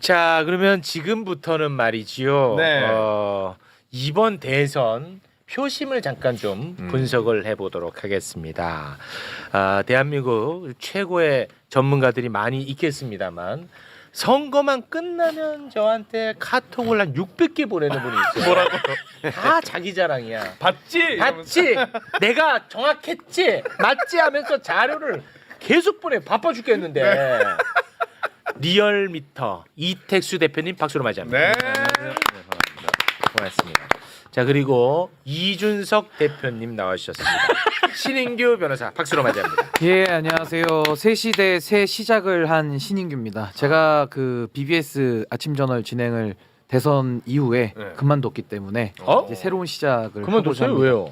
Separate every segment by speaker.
Speaker 1: 자, 그러면 지금부터는 말이지요.
Speaker 2: 네.
Speaker 1: 이번 대선 표심을 잠깐 좀 분석을 해보도록 하겠습니다. 대한민국 최고의 전문가들이 많이 있겠습니다만 선거만 끝나면 저한테 카톡을 한 600개 보내는 분이 있어요.
Speaker 2: 뭐라고?
Speaker 1: 다 자기 자랑이야.
Speaker 2: 봤지?
Speaker 1: 맞지? 내가 정확했지? 맞지? 하면서 자료를 계속 보내. 바빠 죽겠는데.
Speaker 2: 네.
Speaker 1: 리얼미터 이택수 대표님 박수로 맞이합니다.
Speaker 2: 네.
Speaker 1: 고맙습니다. 자, 그리고 이준석 대표님 나와주셨습니다. 신인규 변호사 박수로 맞이합니다.
Speaker 3: 예, 안녕하세요. 새 시대 새 시작을 한 신인규입니다. 제가 그 BBS 아침 저널 진행을 대선 이후에
Speaker 2: 네.
Speaker 3: 그만뒀기 때문에 이제 새로운 시작을
Speaker 1: 그만뒀어요?
Speaker 3: 해보자
Speaker 1: 왜요?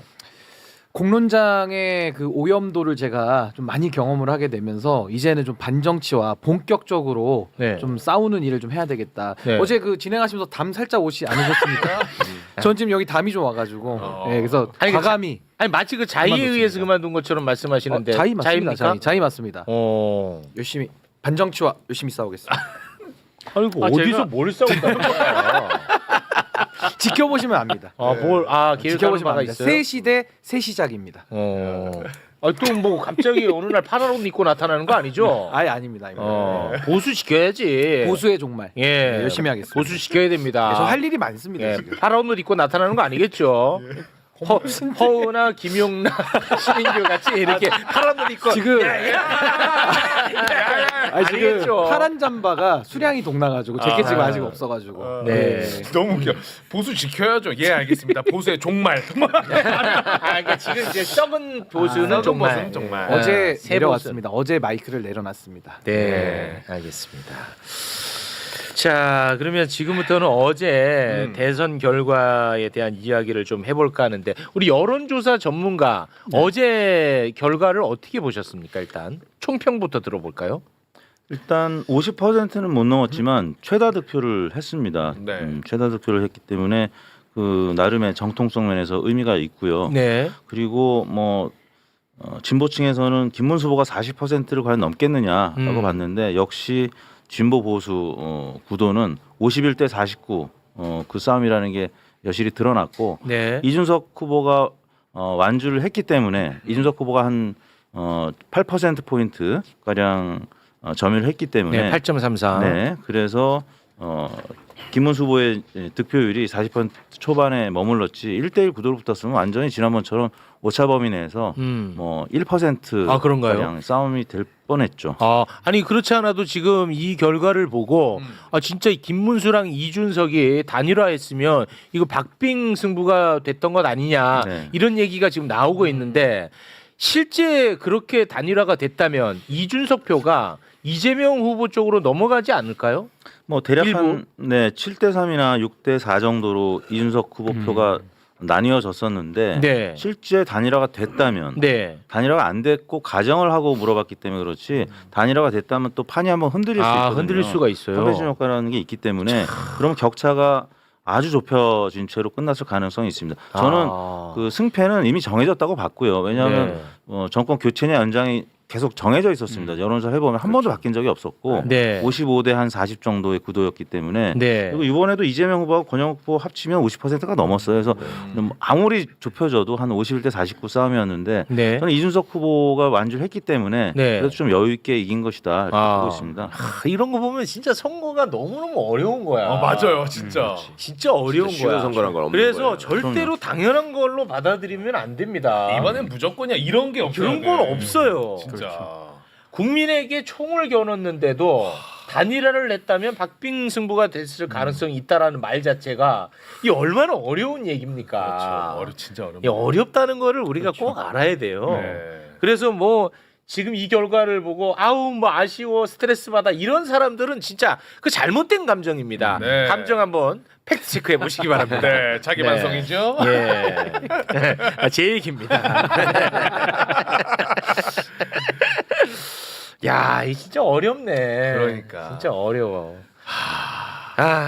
Speaker 3: 공론장의 그 오염도를 제가 좀 많이 경험을 하게 되면서 이제는 좀 반정치와 본격적으로
Speaker 1: 네.
Speaker 3: 좀 싸우는 일을 좀 해야 되겠다.
Speaker 1: 네.
Speaker 3: 어제 그 진행하시면서 담 살짝 오시 않으셨습니까? 전 지금 여기 담이 좀 와가지고 예, 그래서
Speaker 1: 아니,
Speaker 3: 과감히
Speaker 1: 아니 마치 그 자의에
Speaker 3: 그만뒀습니다.
Speaker 1: 의해서 그만둔 것처럼 말씀하시는데
Speaker 3: 자의 맞습니다.
Speaker 1: 자의입니까?
Speaker 3: 자의 맞습니다.
Speaker 1: 열심히.
Speaker 3: 반정치와 열심히 싸우겠습니다.
Speaker 1: 아이고 어디서 뭘 싸운다는 거야?
Speaker 3: 지켜보시면 압니다.
Speaker 1: 계획하는
Speaker 3: 지켜보시면
Speaker 1: 바가
Speaker 3: 압니다.
Speaker 1: 있어요?
Speaker 3: 새 시대 새 시작입니다.
Speaker 1: 또 뭐 갑자기 어느 날 파란 옷 입고 나타나는 거 아니죠?
Speaker 3: 아예 아닙니다.
Speaker 1: 보수 지켜야지.
Speaker 3: 보수의 종말.
Speaker 1: 예,
Speaker 3: 네, 열심히 하겠습니다.
Speaker 1: 보수 지켜야 됩니다.
Speaker 3: 저 할 일이 많습니다.
Speaker 1: 예,
Speaker 3: 지금.
Speaker 1: 파란 옷 입고 나타나는 거 아니겠죠? 허우나 김용나 신인규 같이 이렇게 파란 옷 입고
Speaker 3: 지금 아니, 지금
Speaker 1: 아니겠죠.
Speaker 3: 파란 잠바가 수량이 동나가지고 제게 지금 아직 없어가지고.
Speaker 1: 네.
Speaker 2: 너무 웃겨. 보수 지켜야죠. 예, 알겠습니다. 보수의 종말.
Speaker 1: 그러니까 지금 이제 썩은 보수는
Speaker 2: 썩은
Speaker 1: 정말
Speaker 2: 보수는 정말.
Speaker 3: 어제
Speaker 1: 새
Speaker 3: 내려왔습니다. 어제 마이크를 내려놨습니다.
Speaker 1: 네, 알겠습니다. 자, 그러면 지금부터는 어제 대선 결과에 대한 이야기를 좀 해볼까 하는데 우리 여론조사 전문가 어제 결과를 어떻게 보셨습니까? 일단 총평부터 들어볼까요?
Speaker 4: 일단 50%는 못 넘었지만 최다 득표를 했습니다.
Speaker 2: 네.
Speaker 4: 최다 득표를 했기 때문에 그 나름의 정통성 면에서 의미가 있고요.
Speaker 1: 네.
Speaker 4: 그리고 뭐 진보층에서는 김문수 후보가 40%를 과연 넘겠느냐라고 봤는데 역시 진보 보수 구도는 51대 49 그 싸움이라는 게 여실히 드러났고
Speaker 1: 네.
Speaker 4: 이준석 후보가 완주를 했기 때문에 이준석 후보가 한 8% 포인트 가량 점유를 했기 때문에
Speaker 1: 네, 8.34.
Speaker 4: 네, 그래서 김문수 후보의 득표율이 40% 초반에 머물렀지 1대1 구도로 붙었으면 완전히 지난번처럼 오차 범위 내에서 뭐 1%
Speaker 1: 그런가요?
Speaker 4: 가량 싸움이 될 뻔했죠.
Speaker 1: 아니 그렇지 않아도 지금 이 결과를 보고 진짜 김문수랑 이준석이 단일화했으면 이거 박빙 승부가 됐던 것 아니냐
Speaker 4: 네.
Speaker 1: 이런 얘기가 지금 나오고 있는데 실제 그렇게 단일화가 됐다면 이준석 표가 이재명 후보 쪽으로 넘어가지 않을까요?
Speaker 4: 뭐 대략
Speaker 1: 일부?
Speaker 4: 한 7대 3이나 6대 4 정도로 이준석 후보 표가 나뉘어졌었는데
Speaker 1: 네.
Speaker 4: 실제 단일화가 됐다면
Speaker 1: 네.
Speaker 4: 단일화가 안 됐고 가정을 하고 물어봤기 때문에 그렇지 단일화가 됐다면 또 판이 한번 흔들릴 수 있거든요.
Speaker 1: 흔들릴 수가 있어요.
Speaker 4: 컨벤션 효과라는 게 있기 때문에 그럼 격차가 아주 좁혀진 채로 끝났을 가능성이 있습니다. 저는 그 승패는 이미 정해졌다고 봤고요. 왜냐하면 정권 교체냐 연장이 계속 정해져 있었습니다. 여론조사 해보면 한 번도 바뀐 적이 없었고
Speaker 1: 네.
Speaker 4: 55대 한 40 정도의 구도였기 때문에
Speaker 1: 네.
Speaker 4: 그리고 이번에도 이재명 후보하고 권영욱 후보 합치면 50%가 넘었어요. 그래서 아무리 좁혀져도 한 51대 49 싸움이었는데
Speaker 1: 네.
Speaker 4: 저는 이준석 후보가 완주를 했기 때문에
Speaker 1: 네.
Speaker 4: 그래도 좀 여유 있게 이긴 것이다 이렇게 보고 있습니다.
Speaker 1: 이런 거 보면 진짜 선거가 너무너무 어려운 거야.
Speaker 2: 맞아요, 진짜.
Speaker 1: 진짜 어려운
Speaker 5: 진짜 쉬운
Speaker 1: 거야.
Speaker 5: 선거란 건 없는
Speaker 1: 그래서
Speaker 5: 거예요.
Speaker 1: 절대로 당연한 걸로 받아들이면 안 됩니다.
Speaker 2: 이번엔 무조건이야. 이런 게 없어요.
Speaker 1: 그런 건 없어요.
Speaker 2: 진짜.
Speaker 1: 국민에게 총을 겨눴는데도 단일화를 냈다면 박빙 승부가 됐을 가능성이 있다라는 말 자체가 이 얼마나 어려운 얘기입니까?
Speaker 2: 그렇죠. 진짜
Speaker 1: 이 어렵다는 거를 우리가 꼭 알아야 돼요.
Speaker 2: 네.
Speaker 1: 그래서 뭐 지금 이 결과를 보고 아우 뭐 아쉬워 스트레스 받아 이런 사람들은 진짜 그 잘못된 감정입니다.
Speaker 2: 네.
Speaker 1: 감정 한번 팩트 체크해 보시기 바랍니다.
Speaker 2: 네, 자기
Speaker 1: 네.
Speaker 2: 반성이죠.
Speaker 1: 예, 제 얘기입니다. 야, 이 진짜 어렵네.
Speaker 2: 그러니까.
Speaker 1: 진짜 어려워.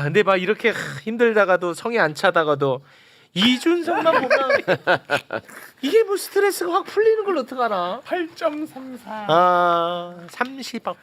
Speaker 1: 근데 막 이렇게 힘들다가도 성이 안 차다가도 이준석만 보면 이게 뭐 스트레스가 확 풀리는 걸 어떡하나?
Speaker 2: 8.34.
Speaker 1: 30억.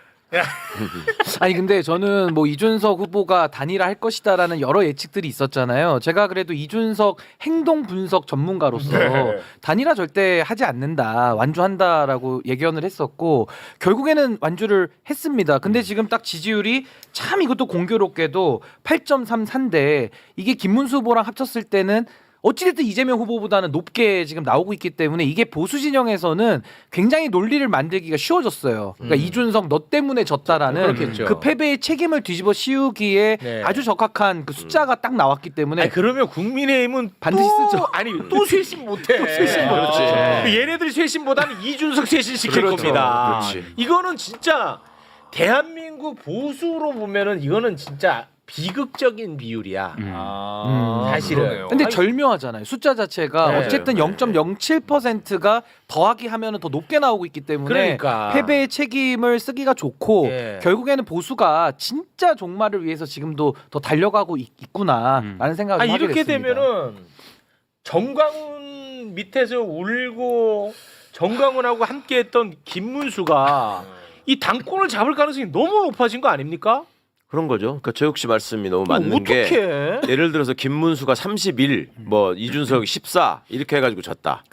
Speaker 3: 아니 근데 저는 뭐 이준석 후보가 단일화할 것이다라는 여러 예측들이 있었잖아요. 제가 그래도 이준석 행동 분석 전문가로서
Speaker 2: 네.
Speaker 3: 단일화 절대 하지 않는다, 완주한다라고 예견을 했었고 결국에는 완주를 했습니다. 근데 지금 딱 지지율이 참 이것도 공교롭게도 8.34인데 이게 김문수 후보랑 합쳤을 때는 어찌됐든 이재명 후보보다는 높게 지금 나오고 있기 때문에 이게 보수 진영에서는 굉장히 논리를 만들기가 쉬워졌어요. 그러니까 이준석 너 때문에 졌다라는
Speaker 1: 그렇겠죠.
Speaker 3: 그 패배의 책임을 뒤집어 씌우기에
Speaker 1: 네.
Speaker 3: 아주 적합한 그 숫자가 딱 나왔기 때문에
Speaker 1: 아니, 그러면 국민의힘은
Speaker 3: 반드시
Speaker 1: 또-
Speaker 3: 쓰죠.
Speaker 1: 아니 또 쇄신 못해.
Speaker 3: 쇄신
Speaker 2: 그렇지.
Speaker 1: 얘네들이 쇄신보다는 이준석 쇄신 시킬
Speaker 2: 그렇죠.
Speaker 1: 겁니다.
Speaker 2: 그렇지.
Speaker 1: 이거는 진짜 대한민국 보수로 보면은 이거는 진짜 비극적인 비율이야. 사실은.
Speaker 2: 그러네요.
Speaker 3: 근데
Speaker 2: 아니,
Speaker 3: 절묘하잖아요. 숫자 자체가
Speaker 1: 네.
Speaker 3: 어쨌든 0.07%가 더하기 하면은 더 높게 나오고 있기 때문에
Speaker 1: 그러니까.
Speaker 3: 패배의 책임을 쓰기가 좋고
Speaker 1: 예.
Speaker 3: 결국에는 보수가 진짜 종말을 위해서 지금도 더 달려가고 있구나라는 생각을 하게
Speaker 1: 이렇게
Speaker 3: 됐습니다.
Speaker 1: 되면은 정광훈 밑에서 울고 정광훈하고 함께했던 김문수가 이 당권을 잡을 가능성이 너무 높아진 거 아닙니까?
Speaker 5: 그런 거죠. 그러니까 저 역시 말씀이 너무 맞는 게
Speaker 1: 어떻게?
Speaker 5: 예를 들어서 김문수가 31, 뭐 이준석이 14 이렇게 해가지고 졌다.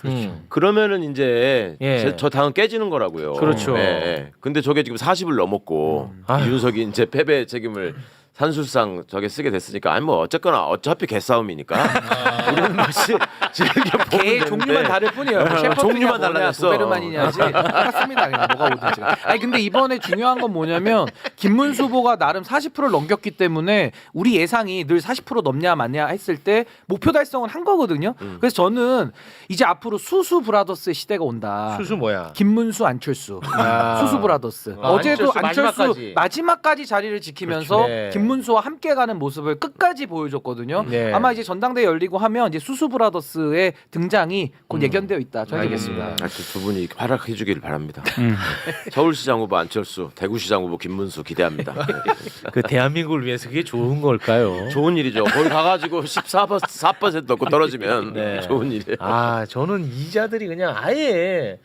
Speaker 5: 그러면은 이제
Speaker 1: 예.
Speaker 5: 저 당은 깨지는 거라고요.
Speaker 1: 그렇죠.
Speaker 5: 예, 예. 근데 저게 지금 40을 넘었고
Speaker 1: 아유.
Speaker 5: 이준석이 이제 패배 책임을 산술상 저게 쓰게 됐으니까 아니 뭐 어쨌거나 어차피 개싸움이니까 우리는 뭐지 즐겨 보면
Speaker 3: 개 종류만 다를 뿐이에요. 뭐 셰퍼드냐
Speaker 5: 종류만
Speaker 3: 뭐냐,
Speaker 5: 달라졌어.
Speaker 3: 도베르만이냐지 똑같습니다. 그냥 뭐가 오든지. 아니 근데 이번에 중요한 건 뭐냐면 김문수 후보가 나름 40%를 넘겼기 때문에 우리 예상이 늘 40% 넘냐 맞냐 했을 때 목표 달성을 한 거거든요. 그래서 저는 이제 앞으로 수수 브라더스의 시대가 온다.
Speaker 1: 수수 뭐야?
Speaker 3: 김문수 안철수
Speaker 1: 아.
Speaker 3: 수수 브라더스
Speaker 1: 아,
Speaker 3: 어제도
Speaker 1: 안철수
Speaker 3: 안철수 마지막까지 자리를 지키면서
Speaker 1: 그렇죠. 네.
Speaker 3: 김문수와 함께 가는 모습을 끝까지 보여줬거든요.
Speaker 1: 네.
Speaker 3: 아마 이제 전당대회 열리고 하면 이제 수수 브라더스의 등장이 곧 예견되어 있다. 저는
Speaker 1: 알겠습니다.
Speaker 5: 하여튼 두 분이 활약해 주기를 바랍니다. 서울시장 후보 안철수, 대구시장 후보 김문수 기대합니다.
Speaker 1: 그 대한민국을 위해서 그게 좋은 걸까요?
Speaker 5: 좋은 일이죠. 거기 가가지고 4% 넣고 떨어지면
Speaker 1: 네.
Speaker 5: 좋은 일이에요.
Speaker 1: 아 저는 이자들이 그냥 아예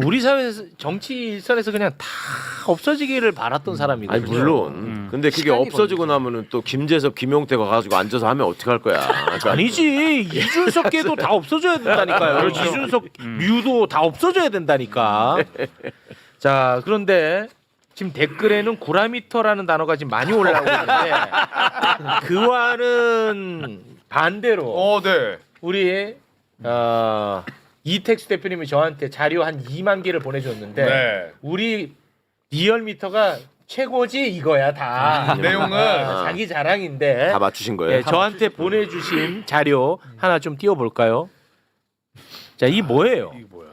Speaker 1: 우리 사회에서 정치 일선에서 그냥 다 없어지기를 바랐던 사람이거든요.
Speaker 5: 아니 물론. 근데 그게
Speaker 3: 시간이
Speaker 5: 없어지고 나면은 또 김재섭, 김용태 가가지고 앉아서 하면 어떡할 거야. 그러니까
Speaker 1: 아니지 이준석계도 다 없어져야 된다니까요. 이준석 류도 다 없어져야 된다니까. 자 그런데 지금 댓글에는 구라미터라는 단어가 지금 많이 올라오고 있는데 그와는 반대로
Speaker 2: 네.
Speaker 1: 우리 이택수 대표님이 저한테 자료 한 2만 개를 보내줬는데
Speaker 2: 네.
Speaker 1: 우리 리얼미터가 최고지 이거야 다
Speaker 2: 내용은
Speaker 1: 자기 자랑인데
Speaker 5: 다 맞추신 거예요.
Speaker 1: 네, 저한테 보내주신 자료 하나 좀 띄워볼까요? 자, 이 뭐예요?
Speaker 2: 이게 뭐야?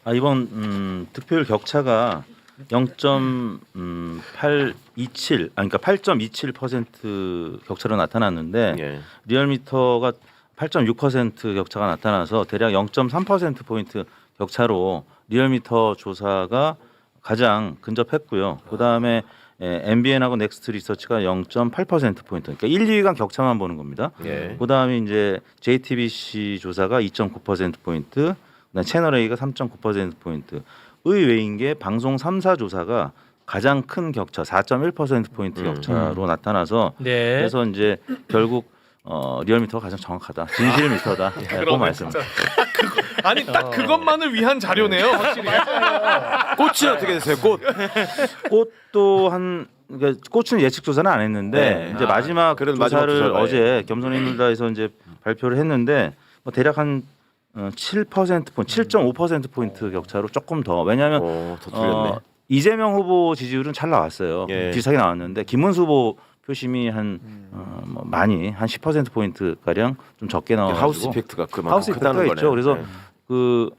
Speaker 4: 아, 이번 득표율 격차가 0.827, 그러니까 8.27% 격차로 나타났는데
Speaker 5: 예.
Speaker 4: 리얼미터가 8.6% 격차가 나타나서 대략 0.3% 포인트 격차로 리얼미터 조사가 가장 근접했고요. 그다음에 MBN하고 넥스트 리서치가 0.8% 포인트. 그러니까 1, 2위가 격차만 보는 겁니다.
Speaker 5: 예.
Speaker 4: 그다음에 이제 JTBC 조사가 2.9% 포인트, 그다음 채널 A가 3.9% 포인트. 의외인 게 방송 3사 조사가 가장 큰 격차 4.1% 포인트 격차로 나타나서
Speaker 1: 네.
Speaker 4: 그래서 이제 결국 리얼미터가 가장 정확하다. 진실 미터다. 그 말씀.
Speaker 2: 아니 딱 그것만을 위한 자료네요, 확실히.
Speaker 5: 꽃이 어떻게 됐어요? 꽃.
Speaker 4: 꽃도 그러니까 꽃은 예측 조사는 안 했는데
Speaker 5: 네.
Speaker 4: 이제 마지막
Speaker 5: 그래도 마지막
Speaker 4: 조사를
Speaker 5: 조사가,
Speaker 4: 어제 겸손인들다에서 이제 발표를 했는데 뭐 대략 한 7% 포인트, 7.5% 포인트 격차로 조금 더. 왜냐하면
Speaker 5: 더 틀렸네.
Speaker 4: 이재명 후보 지지율은 잘 나왔어요.
Speaker 5: 예.
Speaker 4: 비슷하게 나왔는데 김문수 후보 표심이 뭐 많이 한 10% 포인트 가량 좀 적게 나와가지고
Speaker 5: 하우스 이펙트가 그만큼
Speaker 4: 하우스
Speaker 5: 크다는
Speaker 4: 이펙트가 있죠.
Speaker 5: 거네.
Speaker 4: 그래서
Speaker 5: 네.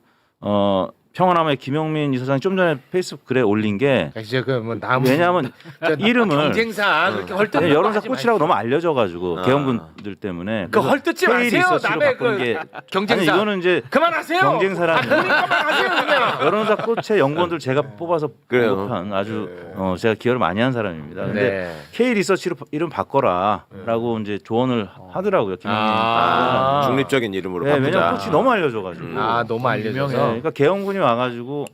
Speaker 4: 평화남의 김용민 이사장이 좀 전에 페이스북 글에 올린 게
Speaker 1: 이제 그뭐 나무
Speaker 4: 왜냐하면 이름을
Speaker 1: 경쟁상 그렇게 헐뜯는
Speaker 4: 네,
Speaker 1: 거
Speaker 4: 여론사
Speaker 1: 하지
Speaker 4: 꽃이라고
Speaker 1: 마십시오.
Speaker 4: 너무 알려져가지고
Speaker 5: 아.
Speaker 4: 개헌군들 때문에
Speaker 1: 그 헐뜯지 마세요. 남의 그 경쟁사.
Speaker 4: 아니, 이거는 이제
Speaker 1: 그만하세요.
Speaker 4: 경쟁사라는
Speaker 1: 그만하세요 그냥.
Speaker 4: 여론사 꽃의 연구원들 제가 뽑아서
Speaker 5: 그래요.
Speaker 4: 공급한 아주 제가 기여를 많이 한 사람입니다. 근데
Speaker 1: 네.
Speaker 4: K 리서치로 이름 바꿔라라고 이제 조언을 하더라고요. 김용민.
Speaker 1: 아.
Speaker 5: 중립적인 이름으로
Speaker 4: 네,
Speaker 5: 바꾸자.
Speaker 4: 왜냐면 꽃이 너무 알려져가지고.
Speaker 1: 아 너무 알려져서.
Speaker 4: 네, 그러니까 개헌군이 와가지고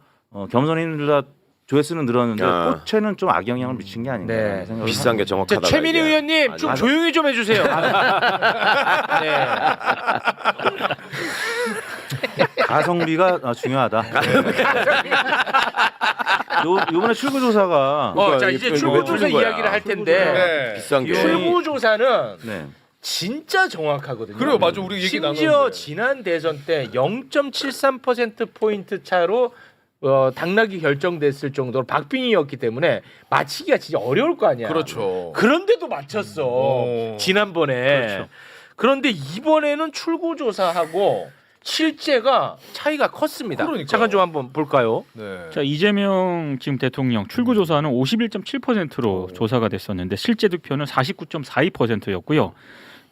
Speaker 4: 겸손인들다 조회수는 늘었는데
Speaker 5: 아.
Speaker 4: 꽃에는 좀 악영향을 미친 게 아닌가
Speaker 1: 네.
Speaker 4: 생각을
Speaker 5: 비싼 게
Speaker 1: 자,
Speaker 5: 정확하다.
Speaker 1: 최민희 의원님 좀 조용히 좀 해주세요. 네.
Speaker 4: 가성비가 중요하다. 요번에 출구조사가
Speaker 1: 자 이제 출구조사 이야기를 할 텐데
Speaker 2: 네.
Speaker 5: 비싼 게.
Speaker 1: 출구조사는
Speaker 4: 네.
Speaker 1: 진짜 정확하거든요.
Speaker 2: 그래요, 맞아. 우리 얘기
Speaker 1: 심지어
Speaker 2: 나눴는데.
Speaker 1: 지난 대선 때 0.73% 포인트 차로 당락이 결정됐을 정도로 박빙이었기 때문에 맞히기가 진짜 어려울 거 아니야.
Speaker 2: 그렇죠.
Speaker 1: 그런데도 맞췄어.
Speaker 2: 오.
Speaker 1: 지난번에.
Speaker 4: 그렇죠.
Speaker 1: 그런데 이번에는 출구조사하고 실제가 차이가 컸습니다.
Speaker 2: 그러니까요.
Speaker 1: 잠깐 좀 한번 볼까요?
Speaker 2: 네.
Speaker 6: 자 이재명 지금 대통령 출구 조사는 51.7%로 조사가 됐었는데 실제 득표는 49.42%였고요.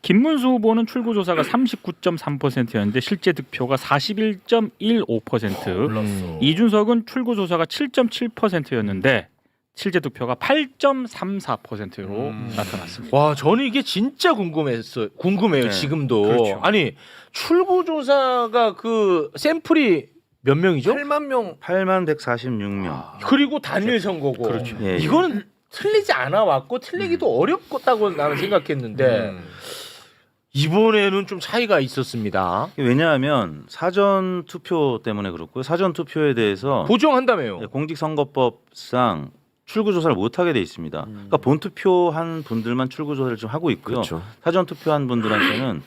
Speaker 6: 김문수 후보는 출구 조사가 39.3%였는데 실제 득표가 41.15%. 이준석은 출구 조사가 7.7%였는데 실제 득표가 8.34%로 나타났습니다.
Speaker 1: 와, 저는 이게 진짜 궁금해요.
Speaker 4: 네,
Speaker 1: 지금도.
Speaker 6: 그렇죠.
Speaker 1: 아니, 출구조사가 그 샘플이 몇 명이죠?
Speaker 2: 8만 명.
Speaker 4: 8146명.
Speaker 1: 그리고 단일 선거고.
Speaker 6: 그렇죠.
Speaker 4: 예, 예.
Speaker 1: 이거는 틀리지 않아 왔고 틀리기도 어렵다고 나는 생각했는데 이번에는 좀 차이가 있었습니다.
Speaker 4: 왜냐하면 사전 투표 때문에 그렇고요. 사전 투표에 대해서
Speaker 1: 보정한다며요.
Speaker 4: 공직선거법상 출구조사를 못하게 돼 있습니다. 그러니까 본 투표한 분들만 출구조사를 좀 하고 있고요.
Speaker 5: 그렇죠.
Speaker 4: 사전 투표한 분들한테는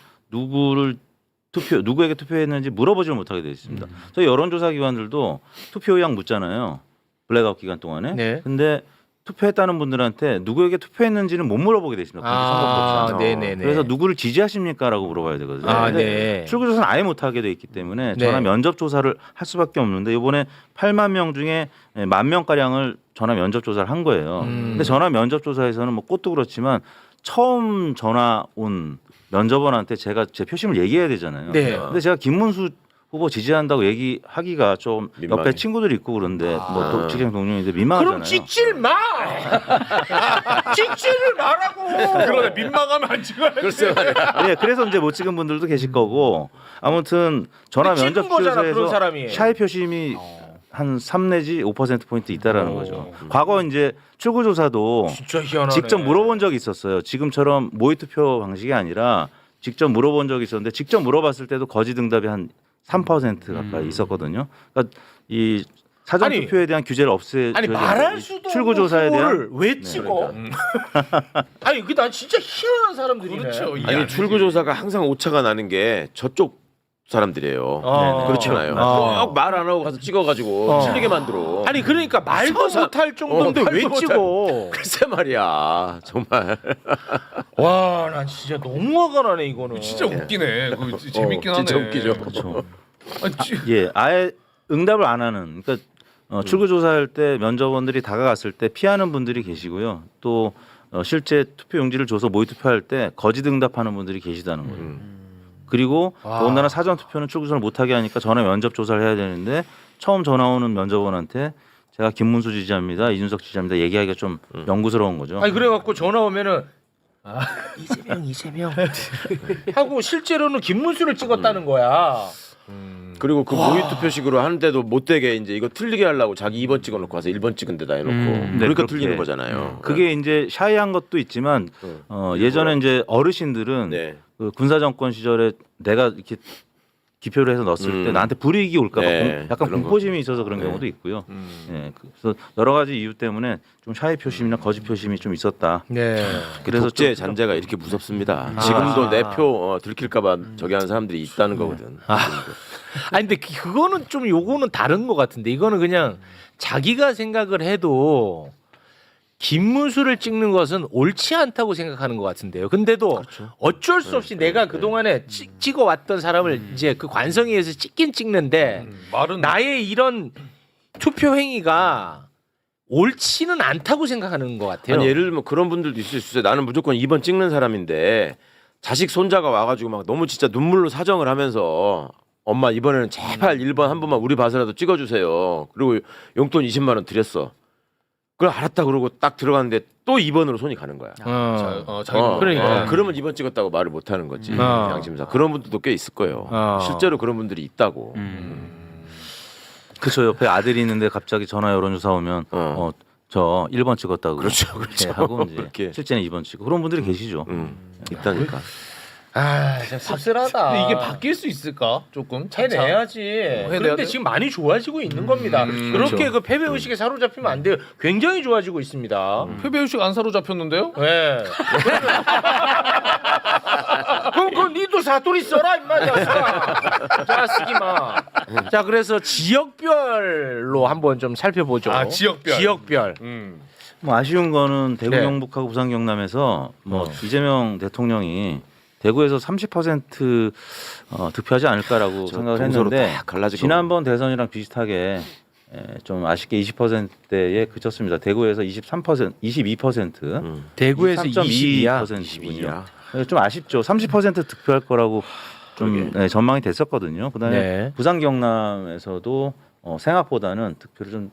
Speaker 4: 누구에게 투표했는지 물어보지를 못하게 돼 있습니다. 저희 여론조사 기관들도 투표 의향 묻잖아요. 블랙아웃 기간 동안에.
Speaker 1: 네.
Speaker 4: 근데 투표했다는 분들한테 누구에게 투표했는지는 못 물어보게 돼 있습니다. 공직선거법상.
Speaker 1: 네네네.
Speaker 4: 그래서 누구를 지지하십니까라고 물어봐야 되거든요.
Speaker 1: 아,
Speaker 4: 근데
Speaker 1: 네.
Speaker 4: 출구조사는 아예 못하게 돼 있기 때문에
Speaker 1: 네.
Speaker 4: 전화 면접 조사를 할 수밖에 없는데 이번에 8만 명 중에 10,000명 가량을 전화 면접 조사를 한 거예요. 근데 전화 면접 조사에서는 뭐 꽃도 그렇지만 처음 전화 온 면접원한테 제가 제 표심을 얘기해야 되잖아요.
Speaker 1: 네.
Speaker 4: 근데 제가 김문수 후보 지지한다고 얘기하기가 좀
Speaker 5: 민망해.
Speaker 4: 옆에 친구들이 있고 그런데 뭐 직장 동료인데 민망하잖아요.
Speaker 1: 그럼 찍질 마. 찍지를 말라고.
Speaker 2: 그러네. 민망하면 안 찍어야지.
Speaker 5: 글쎄
Speaker 4: 네, 그래서 이제 못 찍은 분들도 계실 거고 아무튼 전화
Speaker 1: 근데
Speaker 4: 면접
Speaker 1: 찍은 거잖아, 그런
Speaker 4: 조사에서
Speaker 1: 사람이.
Speaker 4: 샤이 표심이 한 3 내지 5% 포인트 있다라는 거죠.
Speaker 1: 음.
Speaker 4: 과거 이제 출구 조사도
Speaker 1: 진짜 희한하네.
Speaker 4: 직접 물어본 적이 있었어요. 지금처럼 모의 투표 방식이 아니라 직접 물어본 적이 있었는데 직접 물어봤을 때도 거짓 응답이 한 3% 가까이 있었거든요. 그러니까 이 사전
Speaker 1: 아니,
Speaker 4: 투표에 대한 규제를 없애줘야
Speaker 1: 아니 말할 수도
Speaker 4: 출구 조사에
Speaker 1: 없는
Speaker 4: 대한
Speaker 1: 후보를 왜 찍어? 아니 그 난 진짜 희한한 사람들이네.
Speaker 2: 그렇죠. 이게
Speaker 5: 아니
Speaker 2: 아니지.
Speaker 5: 출구조사가 항상 오차가 나는 게 저쪽 사람들이에요.
Speaker 1: 아.
Speaker 5: 그렇잖아요.
Speaker 1: 아.
Speaker 5: 말 안 하고 가서 찍어가지고 틀리게 만들어.
Speaker 1: 아니 그러니까 말도
Speaker 5: 서서-
Speaker 1: 못할 정도인데 왜
Speaker 5: 말도
Speaker 1: 찍어?
Speaker 5: 글쎄 말이야. 정말.
Speaker 1: 와, 난 진짜 너무 화가 나네 이거는.
Speaker 2: 진짜 웃기네. 그거 재밌긴 하네.
Speaker 5: 진짜 웃기죠.
Speaker 4: 그렇죠.
Speaker 2: 아니,
Speaker 4: 예, 아예 응답을 안 하는. 그러니까 출구 조사할 때 면접원들이 다가갔을 때 피하는 분들이 계시고요. 또 실제 투표 용지를 줘서 모의 투표할 때 거짓 응답하는 분들이 계시다는 거예요. 그리고 더군다나 사전 투표는 출구 조사를 못하게 하니까 전화 면접 조사를 해야 되는데 처음 전화 오는 면접원한테 제가 김문수 지지합니다, 이준석 지지합니다 얘기하기가 좀 명구스러운 거죠.
Speaker 1: 아니 그래갖고 전화 오면은 이재명 하고 실제로는 김문수를 찍었다는 거야.
Speaker 5: 그리고 그 모의 투표식으로 하는데도 못되게 이제 이거 틀리게 하려고 자기 2번 찍어놓고 와서 1번 찍은 데다 해놓고
Speaker 4: 네,
Speaker 5: 그러니까
Speaker 4: 그렇게.
Speaker 5: 틀리는 거잖아요.
Speaker 4: 그게 이제 샤이한 것도 있지만 예전에 이제 어르신들은
Speaker 5: 네.
Speaker 4: 그 군사 정권 시절에 내가 이렇게 기표를 해서 넣었을 때 나한테 불이익이 올까 봐
Speaker 5: 네,
Speaker 4: 약간
Speaker 5: 그런
Speaker 4: 공포심이 있어서 그런 경우도 있고요. 예, 그래서 여러 가지 이유 때문에 좀 샤이 표심이나 거짓 표심이 좀 있었다.
Speaker 1: 네.
Speaker 4: 그래서
Speaker 5: 독재
Speaker 4: 좀
Speaker 5: 잔재가 이렇게 무섭습니다. 지금도 내 표 들킬까봐 저기 하는 사람들이 있다는 거거든.
Speaker 1: 아니 근데 그거는 좀 요거는 다른 것 같은데 이거는 그냥 자기가 생각을 해도 김문수를 찍는 것은 옳지 않다고 생각하는 것 같은데요. 근데도 어쩔 수 없이 내가 그 동안에 찍어왔던 사람을 이제 그 관성에 의해서 찍긴 찍는데
Speaker 2: 말은
Speaker 1: 나의 이런 투표 행위가 옳지는 않다고 생각하는 것 같아요.
Speaker 5: 아니 예를 들면 그런 분들도 있을 수 있어요. 나는 무조건 2번 찍는 사람인데 자식 손자가 와가지고 막 너무 진짜 눈물로 사정을 하면서 엄마 이번에는 제발 1번 한 번만 우리 봐서라도 찍어주세요. 그리고 용돈 20만 원 드렸어. 그걸 알았다 그러고 딱 들어갔는데 또 2번으로 손이 가는 거야.
Speaker 2: 자기
Speaker 1: 그러니까.
Speaker 5: 그러면 2번 찍었다고 말을 못 하는 거지. 양심상. 그런 분들도 꽤 있을 거예요. 실제로 그런 분들이 있다고.
Speaker 4: 그쵸. 옆에 아들이 있는데 갑자기 전화 여론조사 오면 저 1번 찍었다고
Speaker 5: 그렇죠,
Speaker 4: 이렇게 하고 이제
Speaker 5: 그렇게.
Speaker 4: 실제는 2번 찍고 그런 분들이 계시죠.
Speaker 5: 있다니까.
Speaker 1: 아, 진짜 씁쓸하다.
Speaker 2: 근데 이게 바뀔 수 있을까? 조금
Speaker 1: 해내야지.
Speaker 2: 해내야
Speaker 1: 그런데
Speaker 2: 돼요?
Speaker 1: 지금 많이 좋아지고 있는 겁니다. 그렇게
Speaker 2: 그렇죠.
Speaker 1: 그 패배 의식에 사로잡히면 안 돼요. 굉장히 좋아지고 있습니다.
Speaker 2: 패배의식 안 사로잡혔는데요?
Speaker 1: 네. 그럼 니도 사투리 써라 임마 자식이마. 자 그래서 지역별로 한번 좀 살펴보죠.
Speaker 2: 아, 지역별.
Speaker 1: 지역별.
Speaker 4: 뭐 아쉬운 거는 대구
Speaker 1: 네.
Speaker 4: 경북하고 부산 경남에서 뭐 이재명 대통령이 대구에서 30% 득표하지 않을까라고 생각을
Speaker 5: 동서로
Speaker 4: 했는데
Speaker 5: 딱 갈라질
Speaker 4: 지난번 대선이랑 비슷하게 좀 아쉽게 20%에 그쳤습니다. 대구에서 22%,
Speaker 1: 대구에서 22야.
Speaker 5: 22야.
Speaker 4: 좀 아쉽죠. 30% 득표할 거라고 좀 전망이 됐었거든요. 그다음에
Speaker 1: 네.
Speaker 4: 부산 경남에서도 생각보다는 득표를 좀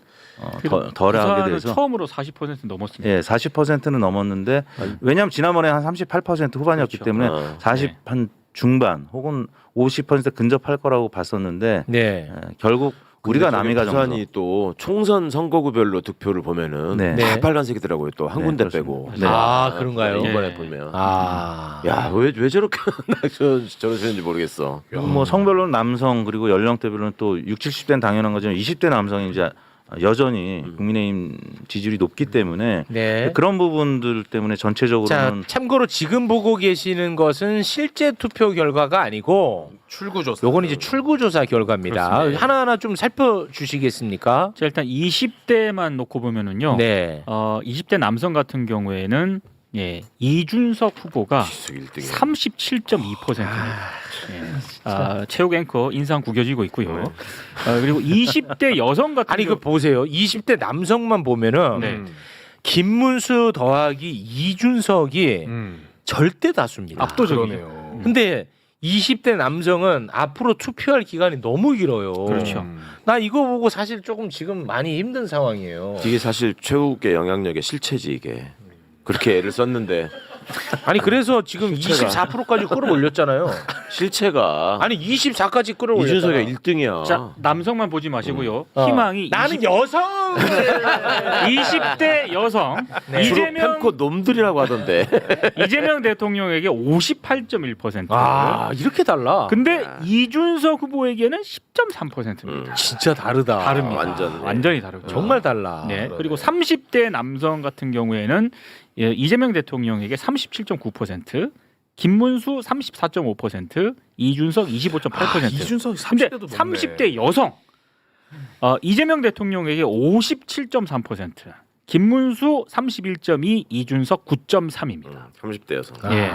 Speaker 4: 덜 하게
Speaker 6: 부산은
Speaker 4: 돼서
Speaker 6: 처음으로 40% 넘었습니다.
Speaker 4: 예, 40%는 넘었는데 왜냐하면 지난번에 한 38% 후반이었기
Speaker 6: 그렇죠.
Speaker 4: 때문에 40 한 중반 혹은 50% 근접할 거라고 봤었는데
Speaker 1: 네.
Speaker 4: 결국 우리가
Speaker 5: 근데
Speaker 4: 남이가 정도.
Speaker 5: 부산이 또 총선 선거구별로 득표를 보면은
Speaker 4: 네.
Speaker 5: 다
Speaker 1: 네.
Speaker 5: 빨간색이더라고요. 또 한
Speaker 4: 네,
Speaker 5: 군데
Speaker 4: 그렇습니다.
Speaker 5: 빼고.
Speaker 4: 네.
Speaker 1: 아, 그런가요?
Speaker 5: 이번에
Speaker 6: 네.
Speaker 5: 보면.
Speaker 1: 아.
Speaker 5: 야왜 저렇게 저러시는지 모르겠어.
Speaker 4: 뭐 성별로는 남성 그리고 연령대별로는 또 60, 70대는 당연한 거지만 20대 남성이 이제 여전히 국민의힘 지지율이 높기 때문에
Speaker 1: 네.
Speaker 4: 그런 부분들 때문에
Speaker 1: 자,
Speaker 4: 전체적으로는
Speaker 1: 참고로 지금 보고 계시는 것은 실제 투표 결과가 아니고
Speaker 2: 출구조사.
Speaker 1: 요건 이제 출구조사 결과입니다.
Speaker 6: 그렇습니다.
Speaker 1: 하나하나 좀 살펴주시겠습니까?
Speaker 6: 자, 일단 20대만 놓고 보면은요.
Speaker 1: 네.
Speaker 6: 20대 남성 같은 경우에는 이준석 후보가
Speaker 5: 1등이야.
Speaker 6: 37.2%입니다. 체육 앵커 인상 구겨지고 있고요. 그리고 20대 여성 같은
Speaker 1: 아니 그 보세요. 20대 남성만 보면은
Speaker 6: 네.
Speaker 1: 김문수 더하기 이준석이 절대 다수입니다.
Speaker 6: 압도적이에요.
Speaker 2: 그러네요.
Speaker 1: 근데 20대 남성은 앞으로 투표할 기간이 너무 길어요.
Speaker 6: 그렇죠.
Speaker 1: 나 이거 보고 사실 조금 지금 많이 힘든 상황이에요.
Speaker 5: 이게 사실 최욱의 영향력의 실체지 이게. 그렇게 애를 썼는데
Speaker 1: 아니 그래서 지금
Speaker 5: 실체가.
Speaker 1: 24%까지 끌어올렸잖아요.
Speaker 5: 실체가
Speaker 1: 아니 24까지 끌어올렸잖아.
Speaker 5: 이준석이 1등이야.
Speaker 6: 자, 남성만 보지 마시고요.
Speaker 1: 어.
Speaker 6: 희망이
Speaker 1: 나는
Speaker 6: 20,
Speaker 1: 여성
Speaker 6: 20대 여성
Speaker 1: 네.
Speaker 5: 주로
Speaker 6: 이재명
Speaker 5: 펜코 놈들이라고 하던데.
Speaker 6: 이재명 대통령에게 58.1%.
Speaker 1: 아 이렇게 달라.
Speaker 6: 근데 이준석 후보에게는 10.3%입니다.
Speaker 1: 진짜 다르다.
Speaker 6: 다릅니다.
Speaker 5: 완전히
Speaker 6: 다르죠.
Speaker 1: 정말 달라.
Speaker 6: 네. 그리고 30대 남성 같은 경우에는 이재명 대통령에게 37.9%, 김문수 34.5%, 이준석 25.8%.
Speaker 2: 이준석
Speaker 6: 근데
Speaker 2: 30대도
Speaker 6: 30대 여성 이재명 대통령에게 57.3%, 김문수 31.2, 이준석 9.3입니다.
Speaker 5: 30대 여성.
Speaker 6: 예.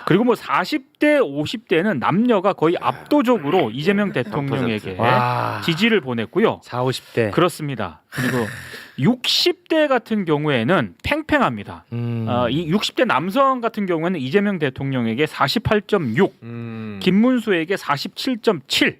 Speaker 6: 그리고 뭐 40대, 50대는 남녀가 거의 압도적으로 이재명 대통령에게
Speaker 1: 와.
Speaker 6: 지지를 보냈고요.
Speaker 1: 4, 50대.
Speaker 6: 그렇습니다. 그리고 60대 같은 경우에는 팽팽합니다. 이 60대 남성 같은 경우에는 이재명 대통령에게 48.6, 김문수에게 47.7.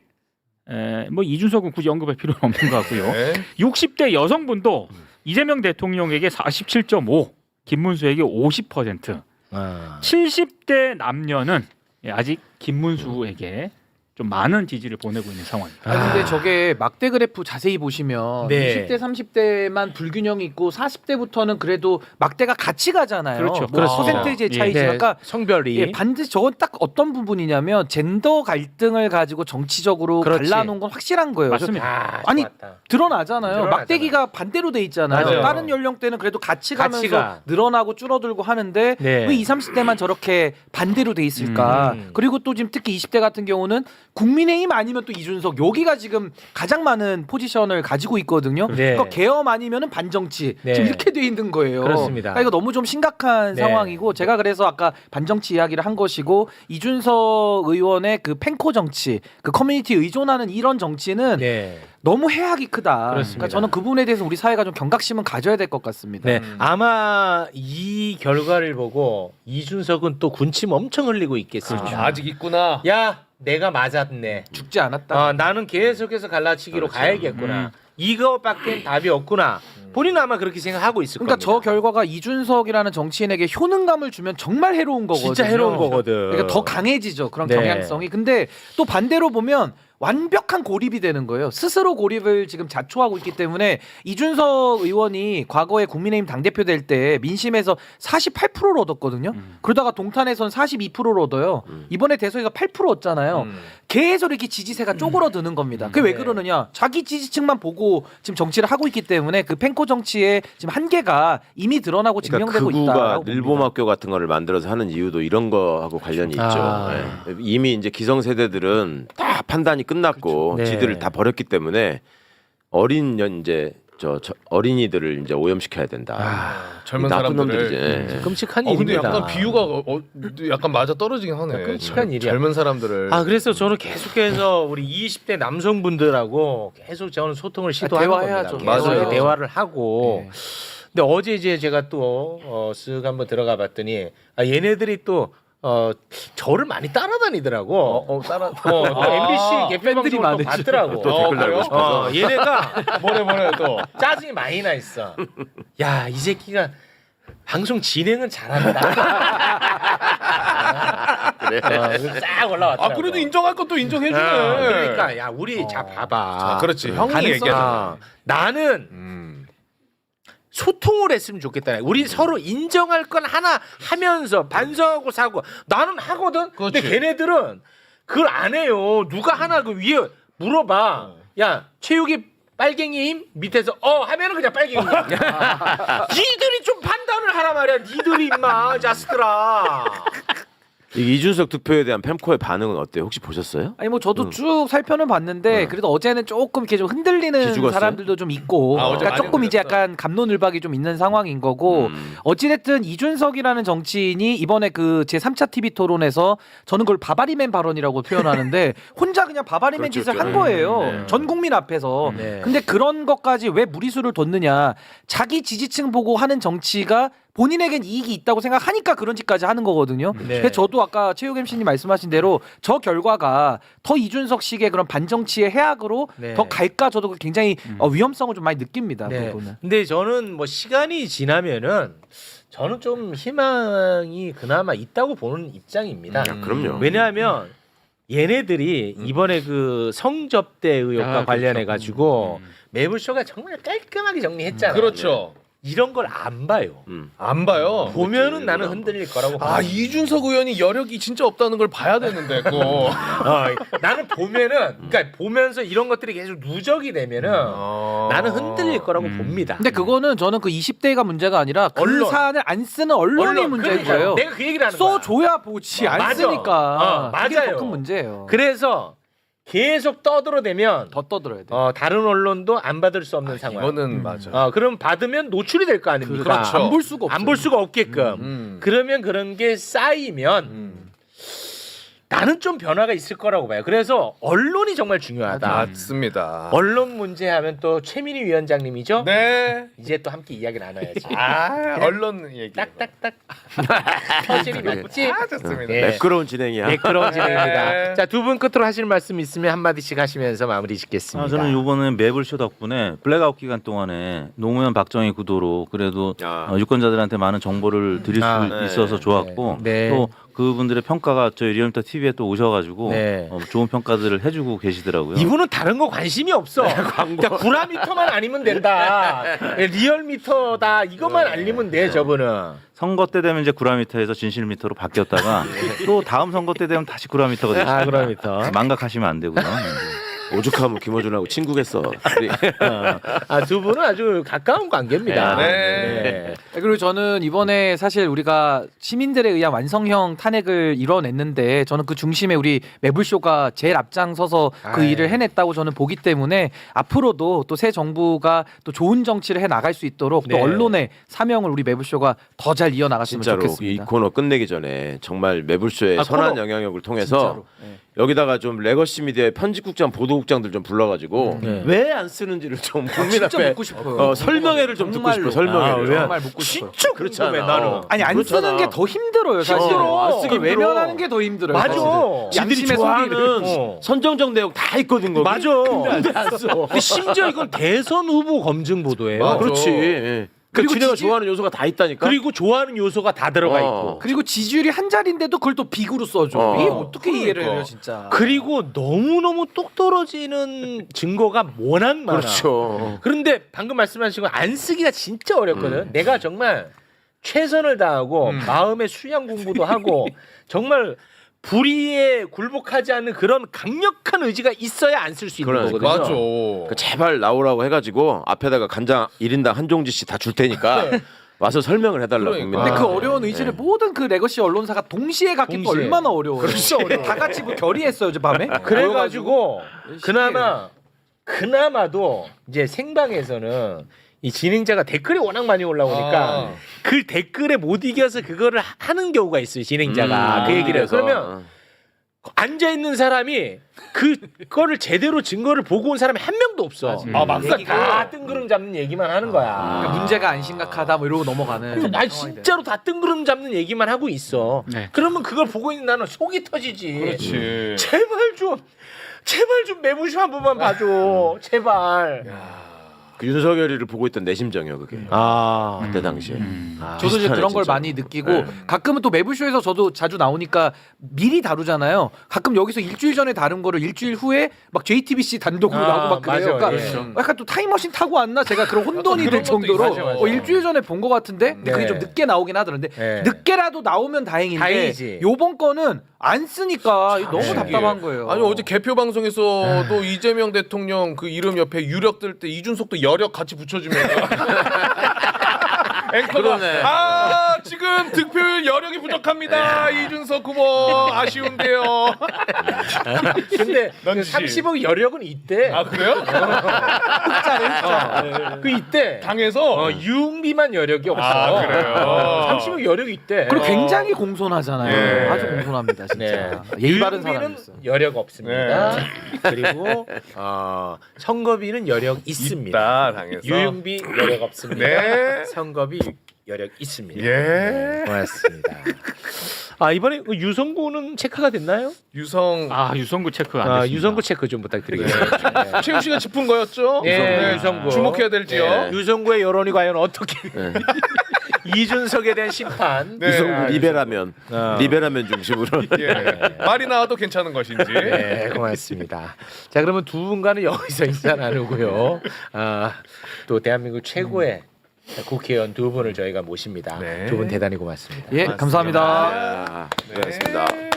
Speaker 6: 뭐 이준석은 굳이 언급할 필요는 없는 것 같고요.
Speaker 2: 네.
Speaker 6: 60대 여성분도 이재명 대통령에게 47.5, 김문수에게 50%. 70대 남녀는 아직 김문수에게 좀 많은 지지를 보내고 있는 상황입니다.
Speaker 3: 아니 근데 저게 막대 그래프 자세히 보시면
Speaker 1: 네.
Speaker 3: 20대 30대만 불균형이 있고 40대부터는 그래도 막대가 같이 가잖아요.
Speaker 6: 그렇죠.
Speaker 3: 뭐
Speaker 6: 그렇습니다.
Speaker 3: 퍼센테이지의
Speaker 6: 예.
Speaker 3: 차이지.
Speaker 1: 네,
Speaker 3: 아까
Speaker 1: 성별이
Speaker 3: 예, 반드시 저건 딱 어떤 부분이냐면 젠더 갈등을 가지고 정치적으로
Speaker 1: 그렇지.
Speaker 3: 갈라놓은 건 확실한 거예요.
Speaker 6: 맞습니다.
Speaker 3: 아니,
Speaker 1: 좋았다.
Speaker 3: 드러나잖아요.
Speaker 1: 드러나잖아요.
Speaker 3: 막대기가 반대로 돼 있잖아요.
Speaker 1: 맞아요.
Speaker 3: 다른 연령대는 그래도 같이 가면서
Speaker 1: 같이 가.
Speaker 3: 늘어나고 줄어들고 하는데
Speaker 1: 네.
Speaker 3: 왜 20, 30대만 저렇게 반대로 돼 있을까? 그리고 또 지금 특히 20대 같은 경우는 국민의힘 아니면 또 이준석 여기가 지금 가장 많은 포지션을 가지고 있거든요.
Speaker 1: 네.
Speaker 3: 그러니까 계엄 아니면은 반정치
Speaker 1: 네.
Speaker 3: 지금 이렇게 돼 있는 거예요.
Speaker 1: 그렇습니다.
Speaker 3: 그러니까 이거 너무 좀 심각한
Speaker 1: 네.
Speaker 3: 상황이고 제가 그래서 아까 반정치 이야기를 한 것이고 이준석 의원의 그 펜코 정치, 그 커뮤니티 의존하는 이런 정치는
Speaker 1: 네.
Speaker 3: 너무 해악이 크다.
Speaker 1: 그렇습니다.
Speaker 3: 그러니까 저는 그 부분에 대해서 우리 사회가 좀 경각심은 가져야 될 것 같습니다.
Speaker 1: 네. 아마 이 결과를 보고 이준석은 또 군침 엄청 흘리고 있겠습니다.
Speaker 2: 아직 있구나.
Speaker 1: 야, 내가 맞았네.
Speaker 3: 죽지 않았다.
Speaker 1: 나는 계속해서 갈라치기로 가야겠구나. 이거밖엔 답이 없구나. 본인은 아마 그렇게 생각하고 있을
Speaker 3: 그러니까 저
Speaker 1: 겁니다.
Speaker 3: 결과가 이준석이라는 정치인에게 효능감을 주면 정말 해로운 거거든요.
Speaker 1: 진짜 해로운 거거든.
Speaker 3: 그러니까 더 강해지죠 그런
Speaker 1: 네.
Speaker 3: 경향성이. 근데 또 반대로 보면 완벽한 고립이 되는 거예요. 스스로 고립을 지금 자초하고 있기 때문에 이준석 의원이 과거에 국민의힘 당대표 될 때 민심에서 48%를 얻었거든요. 그러다가 동탄에선 42%를 얻어요. 이번에 대선에서 8% 얻잖아요. 계속 이렇게 지지세가 쪼그러드는 겁니다. 그게 왜 그러느냐? 자기 지지층만 보고 지금 정치를 하고 있기 때문에 그 펜코 정치의 지금 한계가 이미 드러나고 증명되고
Speaker 5: 그러니까
Speaker 3: 있다.
Speaker 5: 극우가 늘보막교 같은 거를 만들어서 하는 이유도 이런 거하고 관련이 있죠.
Speaker 1: 아.
Speaker 5: 네. 이미 이제 기성세대들은 다 판단이 끝났고
Speaker 1: 네.
Speaker 5: 지들을 다 버렸기 때문에 이제 어린이들을 이제 오염시켜야 된다.
Speaker 2: 젊은
Speaker 5: 나쁜
Speaker 2: 사람들을.
Speaker 5: 놈들이지. 예.
Speaker 1: 끔찍한
Speaker 2: 근데
Speaker 1: 일입니다.
Speaker 2: 약간 비유가 약간 맞아 떨어지긴 하네.
Speaker 1: 끔찍한 일이야.
Speaker 2: 젊은 사람들을.
Speaker 1: 아 그래서 저는 계속해서 우리 20대 남성분들하고 계속 저는 소통을 시도하는
Speaker 3: 대화해야죠.
Speaker 1: 겁니다. 계속
Speaker 2: 맞아요.
Speaker 1: 대화를 하고.
Speaker 3: 네.
Speaker 1: 근데 어제 이제 제가 또 쓱 한번 들어가 봤더니 얘네들이 또 저를 많이 따라다니더라고.
Speaker 2: 따라.
Speaker 1: 또 MBC 개편
Speaker 3: 팬들이
Speaker 1: 방송을 또
Speaker 3: 많으시죠.
Speaker 1: 봤더라고.
Speaker 5: 또 댓글 달고
Speaker 2: 그래요?
Speaker 5: 싶어서.
Speaker 1: 얘네가
Speaker 2: 뭐래 또.
Speaker 1: 짜증이 많이 나 있어. 야, 이 새끼가 방송 진행은 잘한다.
Speaker 5: 그래.
Speaker 1: 쫙 올라왔더라고.
Speaker 2: 아 그래도 인정할 것도 인정해주네.
Speaker 1: 그러니까 야, 우리 자 봐봐.
Speaker 2: 아, 그렇지. 형이
Speaker 1: 가능성-
Speaker 2: 얘기하잖아.
Speaker 1: 아, 나는 소통을 했으면 좋겠다. 우리 서로 인정할 건 하나 하면서 반성하고 사고. 나는 하거든. 근데
Speaker 2: 그렇지.
Speaker 1: 걔네들은 그걸 안 해요. 누가 하나 그 위에 물어봐. 야, 체육이 빨갱이임 밑에서 하면은 그냥 빨갱이야. 니들이 좀 판단을 하라 말이야. 니들이 임마 자식들아.
Speaker 5: 이 이준석 득표에 대한 펜코의 반응은 어때요? 혹시 보셨어요?
Speaker 3: 아니 뭐 저도 쭉 살펴는 봤는데 그래도 어제는 조금 이렇게 좀 흔들리는
Speaker 5: 기죽었어요?
Speaker 3: 사람들도 좀 있고
Speaker 2: 어제
Speaker 3: 그러니까
Speaker 2: 많이
Speaker 3: 조금 이제
Speaker 2: 흔들렸어.
Speaker 3: 약간 갑론을박이 좀 있는 상황인 거고 어찌됐든 이준석이라는 정치인이 이번에 그 제 3차 TV 토론에서 저는 그걸 바바리맨 발언이라고 표현하는데 혼자 그냥 바바리맨
Speaker 5: 그렇죠,
Speaker 3: 짓을 한
Speaker 5: 그렇죠.
Speaker 3: 거예요.
Speaker 5: 네.
Speaker 3: 전 국민 앞에서.
Speaker 1: 네.
Speaker 3: 근데 그런 것까지 왜 무리수를 뒀느냐? 자기 지지층 보고 하는 정치가 본인에겐 이익이 있다고 생각하니까 그런 짓까지 하는 거거든요.
Speaker 1: 네.
Speaker 3: 그래서 저도 아까 최욱 MC님 말씀하신 대로 저 결과가 더 이준석식의 그런 반정치의 해악으로
Speaker 1: 네.
Speaker 3: 더 갈까 저도 굉장히 위험성을 좀 많이 느낍니다. 그
Speaker 1: 네.
Speaker 3: 부분은.
Speaker 1: 근데 저는 뭐 시간이 지나면은 저는 좀 희망이 그나마 있다고 보는 입장입니다.
Speaker 5: 그럼요.
Speaker 1: 왜냐하면 얘네들이 이번에 그 성접대 의혹과 관련해 가지고 매불쇼가 정말 깔끔하게 정리했잖아요.
Speaker 2: 그렇죠.
Speaker 1: 이런 걸 안 봐요.
Speaker 2: 안 봐요.
Speaker 1: 보면은 나는 흔들릴 거라고.
Speaker 2: 아
Speaker 1: 봐.
Speaker 2: 이준석 의원이 여력이 진짜 없다는 걸 봐야 되는데 꼭.
Speaker 1: 나는 보면은 그러니까 보면서 이런 것들이 계속 누적이 되면은 나는 흔들릴 거라고 봅니다.
Speaker 3: 근데 그거는 저는 그 20대가 문제가 아니라 그
Speaker 1: 언론.
Speaker 3: 사안을 안 쓰는 언론이 문제인
Speaker 1: 그러니까요.
Speaker 3: 거예요.
Speaker 1: 내가 그 얘기를 하는 거야.
Speaker 3: 써줘야 보지 안
Speaker 1: 맞아.
Speaker 3: 쓰니까 그게
Speaker 1: 맞아요.
Speaker 3: 더 큰 문제예요.
Speaker 1: 그래서 계속 떠들어대면
Speaker 3: 더 떠들어야 돼.
Speaker 1: 다른 언론도 안 받을 수 없는 상황.
Speaker 2: 이거는 맞아.
Speaker 1: 그럼 받으면 노출이 될 거 아닙니까?
Speaker 2: 그렇죠.
Speaker 3: 안 볼 수가 없어.
Speaker 1: 안 볼 수가 없게끔. 그러면 그런 게 쌓이면 나는 좀 변화가 있을 거라고 봐요. 그래서 언론이 정말 중요하다.
Speaker 2: 맞습니다.
Speaker 1: 언론 문제하면 또 최민희 위원장님이죠.
Speaker 2: 네.
Speaker 1: 이제 또 함께 이야기 나눠야지.
Speaker 2: 언론 얘기.
Speaker 1: 딱딱딱. 퍼즐이 맞지?
Speaker 2: 좋습니다.
Speaker 1: 네.
Speaker 5: 매끄러운 진행이야.
Speaker 1: 매끄러운 진행입니다.
Speaker 2: 네.
Speaker 1: 자, 두 분 끝으로 하실 말씀 있으면 한 마디씩 하시면서 마무리 짓겠습니다.
Speaker 4: 저는 이번에 매불쇼 덕분에 블랙아웃 기간 동안에 노무현 박정희 구도로 그래도
Speaker 5: 야.
Speaker 4: 유권자들한테 많은 정보를 드릴 수
Speaker 5: 네.
Speaker 4: 있어서 좋았고
Speaker 1: 네.
Speaker 4: 또 그분들의 평가가 저희 리얼미터 TV에 또 오셔가지고
Speaker 1: 네.
Speaker 4: 좋은 평가들을 해주고 계시더라고요.
Speaker 1: 이분은 다른 거 관심이 없어. 그러니까 구라미터만 아니면 된다. 리얼미터다 이것만 알리면 돼 저분은.
Speaker 4: 선거 때 되면 이제 구라미터에서 진실미터로 바뀌었다가 또 다음 선거 때 되면 다시 구라미터가 되죠.
Speaker 1: 구라미터.
Speaker 4: 망각하시면 안 되고요.
Speaker 5: 오죽하면 김어준하고 친구겠어.
Speaker 1: 두 분은 아주 가까운 관계입니다.
Speaker 2: 네.
Speaker 3: 그리고 저는 이번에 사실 우리가 시민들에 의한 완성형 탄핵을 이뤄냈는데 저는 그 중심에 우리 매불쇼가 제일 앞장서서 그
Speaker 1: 아이.
Speaker 3: 일을 해냈다고 저는 보기 때문에 앞으로도 또 새 정부가 또 좋은 정치를 해 나갈 수 있도록 또
Speaker 1: 네.
Speaker 3: 언론의 사명을 우리 매불쇼가 더 잘 이어나갔으면
Speaker 5: 진짜로 이
Speaker 3: 좋겠습니다.
Speaker 5: 코너 끝내기 전에 정말 매불쇼의 선한
Speaker 1: 코너.
Speaker 5: 영향력을 통해서
Speaker 3: 진짜로. 네.
Speaker 5: 여기다가 좀 레거시 미디어의 편집국장, 보도국장들 좀 불러가지고
Speaker 1: 네.
Speaker 5: 왜 안 쓰는지를 좀 국민
Speaker 3: 진짜
Speaker 5: 앞에
Speaker 3: 묻고 싶어요.
Speaker 5: 설명회를 좀 듣고 싶어.
Speaker 3: 정말로.
Speaker 5: 설명회를.
Speaker 3: 정말 묻고 싶어요.
Speaker 1: 진짜
Speaker 5: 그렇지
Speaker 1: 궁금해
Speaker 5: 않아.
Speaker 1: 나는.
Speaker 3: 아니 안
Speaker 5: 그렇잖아.
Speaker 3: 쓰는 게 더 힘들어요 사실.
Speaker 1: 힘들어.
Speaker 3: 안 쓰기
Speaker 1: 힘들어.
Speaker 3: 외면하는 게 더 힘들어요.
Speaker 1: 맞아.
Speaker 3: 사실은.
Speaker 5: 지들이
Speaker 3: 양심의
Speaker 5: 좋아하는
Speaker 1: 소리를.
Speaker 5: 선정적 내용 다 있거든 거기.
Speaker 1: 맞아. 근데 심지어 이건 대선 후보 검증 보도예요.
Speaker 2: 맞아.
Speaker 5: 그렇지. 예.
Speaker 1: 그리고
Speaker 5: 그리고 진영가
Speaker 1: 지지-
Speaker 5: 좋아하는 요소가 다 있다니까.
Speaker 1: 그리고 좋아하는 요소가 다 들어가 있고.
Speaker 3: 그리고 지지율이 한 자리인데도 그걸 또 비구로 써줘.
Speaker 5: 어.
Speaker 3: 이게 어떻게 이해를
Speaker 2: 그러니까.
Speaker 3: 해요, 진짜.
Speaker 1: 그리고 너무너무 똑 떨어지는 증거가 워낙 많아.
Speaker 5: 그렇죠.
Speaker 1: 그런데 방금 말씀하신 건 안 쓰기가 진짜 어렵거든. 내가 정말 최선을 다하고 마음의 수양 공부도 하고 정말 불의에 굴복하지 않는 그런 강력한 의지가 있어야 안 쓸 수 있는
Speaker 5: 그러니까.
Speaker 1: 거거든요.
Speaker 2: 맞아.
Speaker 5: 그 제발 나오라고 해가지고 앞에다가 간장 1인당 한 종지씩 다 줄 테니까 와서 설명을 해달라고
Speaker 2: 그러니까.
Speaker 5: 합니다.
Speaker 3: 근데 그 어려운 의지를 모든 그 레거시 언론사가 동시에 갖기가
Speaker 1: 동시에.
Speaker 3: 얼마나 어려워요.
Speaker 1: 그렇죠, 어려워.
Speaker 3: 다 같이 뭐 결의했어요, 어제 밤에.
Speaker 1: 그래가지고 그나마도 이제 생방에서는 이 진행자가 댓글이 워낙 많이 올라오니까
Speaker 2: 아.
Speaker 1: 그 댓글에 못 이겨서 그거를 하는 경우가 있어요, 진행자가. 그 얘기를.
Speaker 5: 그래서.
Speaker 1: 그러면 앉아 있는 사람이 그거를 제대로 증거를 보고 온 사람이 한 명도 없어.
Speaker 2: 아, 막상
Speaker 1: 다 뜬구름 잡는 얘기만 하는 거야.
Speaker 3: 그러니까 문제가 안 심각하다 뭐 이러고 넘어가는.
Speaker 1: 그래서 나 진짜로 다 뜬구름 잡는 얘기만 하고 있어.
Speaker 6: 네.
Speaker 1: 그러면 그걸 보고 있는 나는 속이 터지지.
Speaker 2: 그렇지.
Speaker 1: 제발 좀 매부쇼 한 번만 봐줘. 제발.
Speaker 5: 그 윤석열이를 보고 있던 내 심정이요 그게.
Speaker 1: 아,
Speaker 5: 그때 당시에.
Speaker 3: 저도 이제
Speaker 5: 비슷하네,
Speaker 3: 그런 걸
Speaker 5: 진짜.
Speaker 3: 많이 느끼고 가끔은 또 매부쇼에서 저도 자주 나오니까 미리 다루잖아요. 가끔 여기서 일주일 전에 다룬 거를 일주일 후에 막 JTBC 단독으로
Speaker 1: 아,
Speaker 3: 나오고 막 그래요.
Speaker 1: 맞아,
Speaker 3: 그러니까
Speaker 1: 예.
Speaker 3: 약간 또 타임머신 타고 왔나 제가 그런 혼돈이
Speaker 2: 그런
Speaker 3: 될
Speaker 2: 것도
Speaker 3: 정도로
Speaker 1: 있어요. 맞아, 맞아.
Speaker 3: 일주일 전에 본 것 같은데 근데 그게
Speaker 1: 네.
Speaker 3: 좀 늦게 나오긴 하더라는데
Speaker 1: 네.
Speaker 3: 늦게라도 나오면 다행인데
Speaker 1: 다행이지.
Speaker 3: 요번 거는 안 쓰니까 너무
Speaker 1: 네.
Speaker 3: 답답한 거예요.
Speaker 2: 아니 어제 개표 방송에서도 이재명 대통령 그 이름 옆에 유력 뜰 때 이준석도 여력 같이 붙여주면서 앵커가
Speaker 5: 그러네.
Speaker 2: 아 지금 득표율 여력이 부족합니다 이준석 후보 아쉬운데요.
Speaker 1: 근데 그
Speaker 2: 넌지.
Speaker 1: 30억 여력은 있대.
Speaker 2: 아 그래요?
Speaker 1: 그 있대.
Speaker 2: 당에서
Speaker 1: 유흥비만 여력이 없어.
Speaker 2: 아, 그래요?
Speaker 1: 30억 여력이 있대.
Speaker 3: 그리고 굉장히 공손하잖아요.
Speaker 2: 예.
Speaker 3: 아주 공손합니다, 진짜.
Speaker 1: 네.
Speaker 3: 예의 바른
Speaker 1: 유흥비는
Speaker 3: 사람이었어요.
Speaker 1: 여력 없습니다. 그리고 선거비는 여력 있습니다.
Speaker 2: 있다 당에서.
Speaker 1: 유흥비 여력 없습니다.
Speaker 2: 네.
Speaker 1: 선거비 여력 있습니다.
Speaker 2: 예.
Speaker 1: 네, 고맙습니다. 이번에 그 유성구는 체크가 됐나요?
Speaker 2: 유성
Speaker 6: 유성구 체크 안 됐습니다.
Speaker 1: 유성구 체크 좀 부탁드리겠습니다.
Speaker 2: 최우 씨가 짚은 거였죠?
Speaker 1: 네, 유성구.
Speaker 2: 주목해야 될지요.
Speaker 5: 네.
Speaker 1: 유성구의 여론이 과연 어떻게 이준석에 대한 심판.
Speaker 2: 네.
Speaker 5: 유성구 리베라면 리베라면 중심으로.
Speaker 2: 예. 말이 나와도 괜찮은 것인지.
Speaker 1: 네, 고맙습니다. 자, 그러면 두 분과는 여기서 인사 나누고요. 또 대한민국 최고의 국회의원 두 분을 저희가 모십니다.
Speaker 2: 네.
Speaker 1: 두 분 대단히 고맙습니다.
Speaker 3: 예, 감사합니다.
Speaker 5: 네. 고맙습니다.